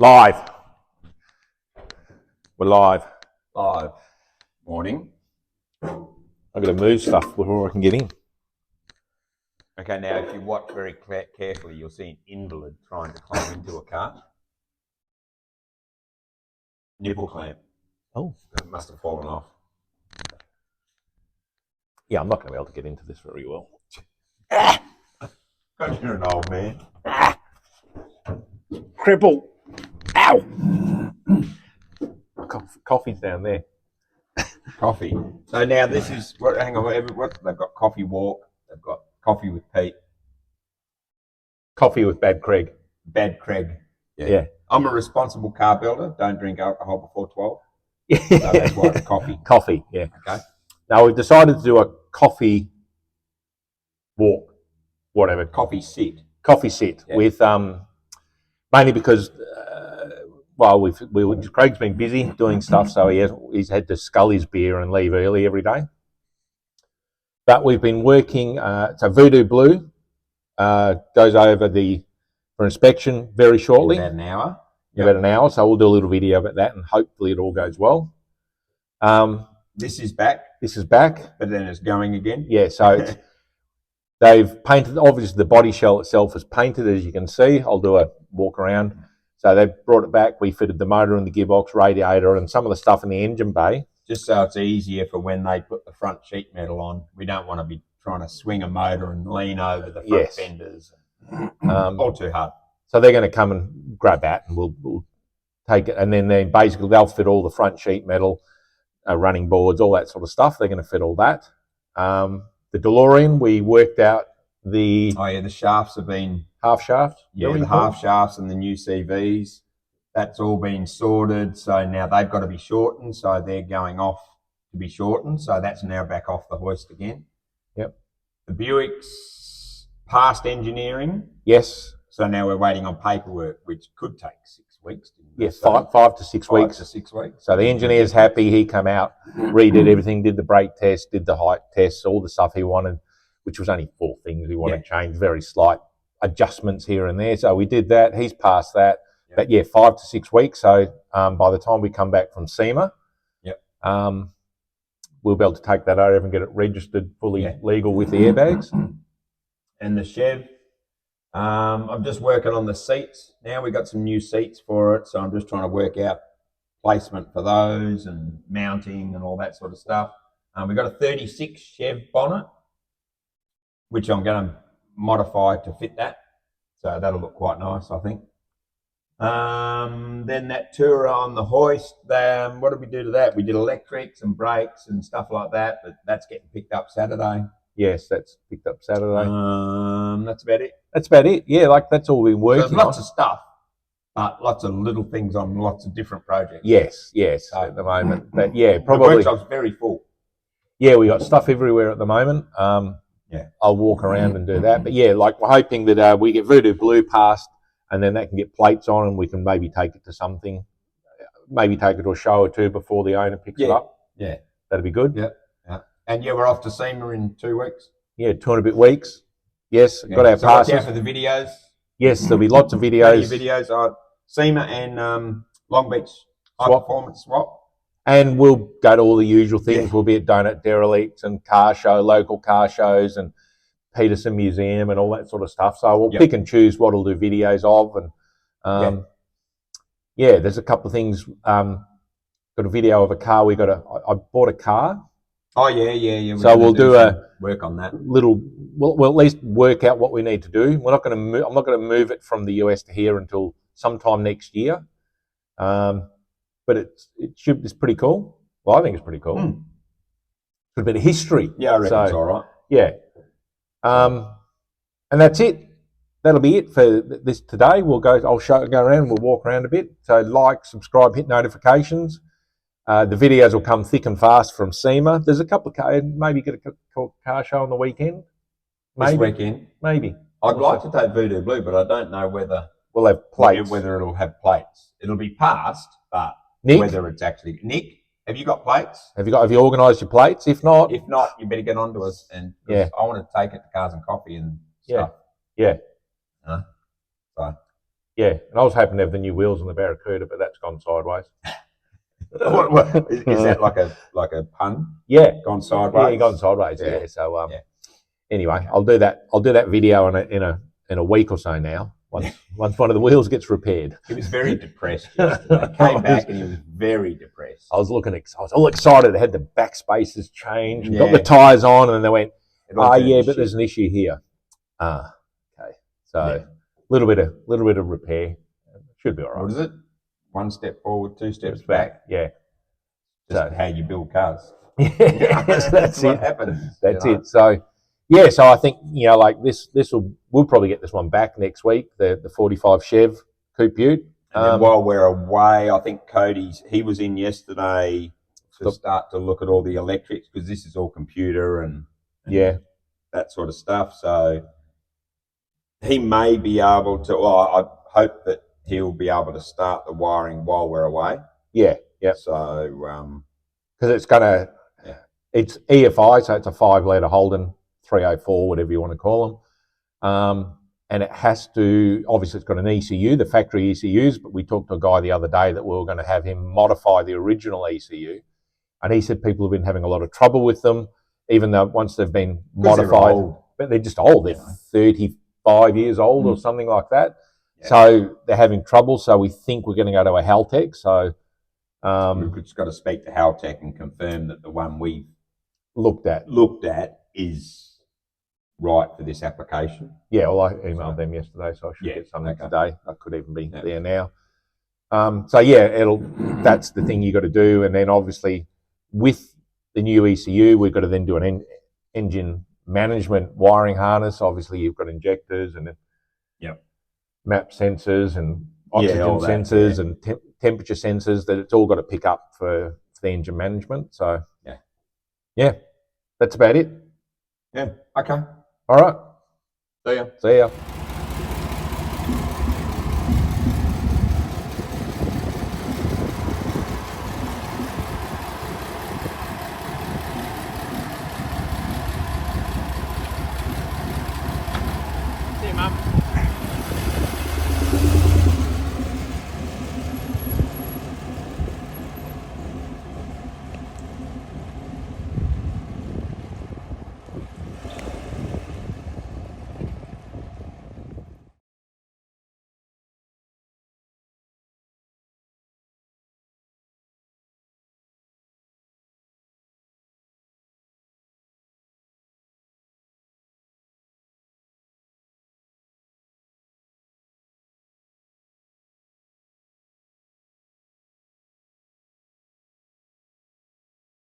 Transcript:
Live. We're live. Live. Morning. I've got to move stuff before I can get in. Okay, now if you watch very carefully, you'll see an invalid trying to climb into a car. Nipple clamp. Oh. It must have fallen off. Yeah, I'm not going to be able to get into this very well. God, you're an old man. Cripple. Ow. Coffee's down there. Coffee. So now this is, hang on, they've got coffee walk, they've got coffee with Pete. Coffee with Bad Craig. Bad Craig. Yeah. I'm a responsible car builder, don't drink alcohol before 12. So that's why it's coffee. Coffee, yeah. Okay. Now we've decided to do a coffee walk, whatever. Coffee sit. Coffee sit with, mainly because, Craig's been busy doing stuff, so he's had to scull his beer and leave early every day. But we've been working, so Voodoo Blue goes over for inspection very shortly. In about an hour. About an hour, so we'll do a little video about that and hopefully it all goes well. This is back. This is back. But then it's going again. Yeah, so they've painted, obviously the body shell itself is painted, as you can see. I'll do a walk around. So they've brought it back. We fitted the motor and the gearbox, radiator, and some of the stuff in the engine bay. Just so it's easier for when they put the front sheet metal on. We don't want to be trying to swing a motor and lean over the front fenders. All too hard. So they're going to come and grab that and we'll take it. And then basically they'll fit all the front sheet metal, running boards, all that sort of stuff. They're going to fit all that. The DeLorean, we worked out the... Oh, yeah, the shafts have been... Half shaft? Yeah, the half shafts and the new CVs. That's all been sorted. So now they've got to be shortened. So they're going off to be shortened. So that's now back off the hoist again. Yep. The Buick's past engineering. Yes. So now we're waiting on paperwork, which could take 6 weeks. Yes, 5 to 6 weeks. 5 to 6 weeks. So the engineer's happy. He came out, redid everything, did the brake test, did the height tests, all the stuff he wanted, which was only 4 things he wanted to change, very slight adjustments here and there. So we did that. He's passed that. But 5 to 6 weeks. So by the time we come back from SEMA, we'll be able to take that over and get it registered fully legal with the airbags. And the Chev, I'm just working on the seats. Now we've got some new seats for it. So I'm just trying to work out placement for those and mounting and all that sort of stuff. We've got a 36 Chev bonnet, which I'm going to modify to fit that. So that'll look quite nice, I think. Then that tour on the hoist, what did we do to that? We did electrics and brakes and stuff like that, but that's getting picked up Saturday. Yes, that's picked up Saturday. That's about it. That's about it. Yeah, that's all we've been working on. There's lots of stuff, but lots of little things on lots of different projects. Yes, so, at the moment. But probably. The workshop's very full. Yeah, we got stuff everywhere at the moment. I'll walk around and do that. But we're hoping that we get Voodoo Blue passed and then that can get plates on and we can maybe take it to something, maybe take it to a show or two before the owner picks it up. Yeah. That'd be good. Yeah. And we're off to SEMA in 2 weeks. Yeah, 2 and a bit weeks. Yes, got our passes. Watch out for the videos. Yes, there'll be lots of videos. Videos on SEMA and Long Beach High Performance Swap. And we'll go to all the usual things. Yeah. We'll be at Donut Derelicts and local car shows and Peterson Museum and all that sort of stuff. So we'll pick and choose what we'll do videos of. And there's a couple of things. Got a video of a car. I bought a car. Oh, yeah. So we'll do work on that. We'll at least work out what we need to do. We're not going to move. I'm not going to move it from the US to here until sometime next year. But it's pretty cool. Well, I think it's pretty cool. It's a bit of history. Yeah, I reckon it's all right. Yeah. And that's it. That'll be it for this today. I'll go around, we'll walk around a bit. So like, subscribe, hit notifications. The videos will come thick and fast from SEMA. There's a couple of maybe get a car show on the weekend. This weekend? Maybe. I'd like to take Voodoo Blue, but I don't know whether we'll have plates. Whether it'll have plates. It'll be passed, but Nick? Whether it's actually... Nick, have you got plates? Have you organised your plates? If not, you better get on to us. And I want to take it to Cars and Coffee and stuff. Yeah. Yeah, and I was hoping to have the new wheels on the Barracuda, but that's gone sideways. Is that like a pun? Yeah, Gone sideways. Yeah, gone sideways. Yeah. Yeah. So Yeah. anyway, Okay. I'll do that. I'll do that video in a week or so now. Once one of the wheels gets repaired. He was very depressed yesterday. Came back and he was very depressed. I was all excited. I had the back spaces changed, Yeah. got the tyres on, and then they went, Yeah, but there's an issue here. Okay. So little bit of repair. Should be all right. What is it? One step forward, two steps back. Yeah. Just how you build cars. Yes, that's what it. happens. That's it. So yeah, so I think, like we'll probably get this one back next week, the 45 Chev Coupe Ute. And then while we're away, I think he was in yesterday to start to look at all the electrics, because this is all computer and that sort of stuff. So he may be able to, I hope that he'll be able to start the wiring while we're away. Yeah. So, because it's EFI, so it's a 5-litre Holden 304, whatever you want to call them. And it has to, obviously it's got an ECU, the factory ECUs, but we talked to a guy the other day that we were going to have him modify the original ECU. And he said people have been having a lot of trouble with them, even though once they've been modified, but they're just old. They're 35 years old or something like that. Yeah. So they're having trouble. So we think we're going to go to a Haltech. So we've just got to speak to Haltech and confirm that the one we looked at is right for this application. Yeah, well, I emailed them yesterday, so I should get something today. I could even be there now. So yeah, that's the thing you got to do, and then obviously with the new ECU, we've got to then do an engine management wiring harness. Obviously, you've got injectors and map sensors and oxygen sensors and temperature sensors that it's all got to pick up for the engine management. So yeah, that's about it. Yeah. Okay. All right. See ya. See ya.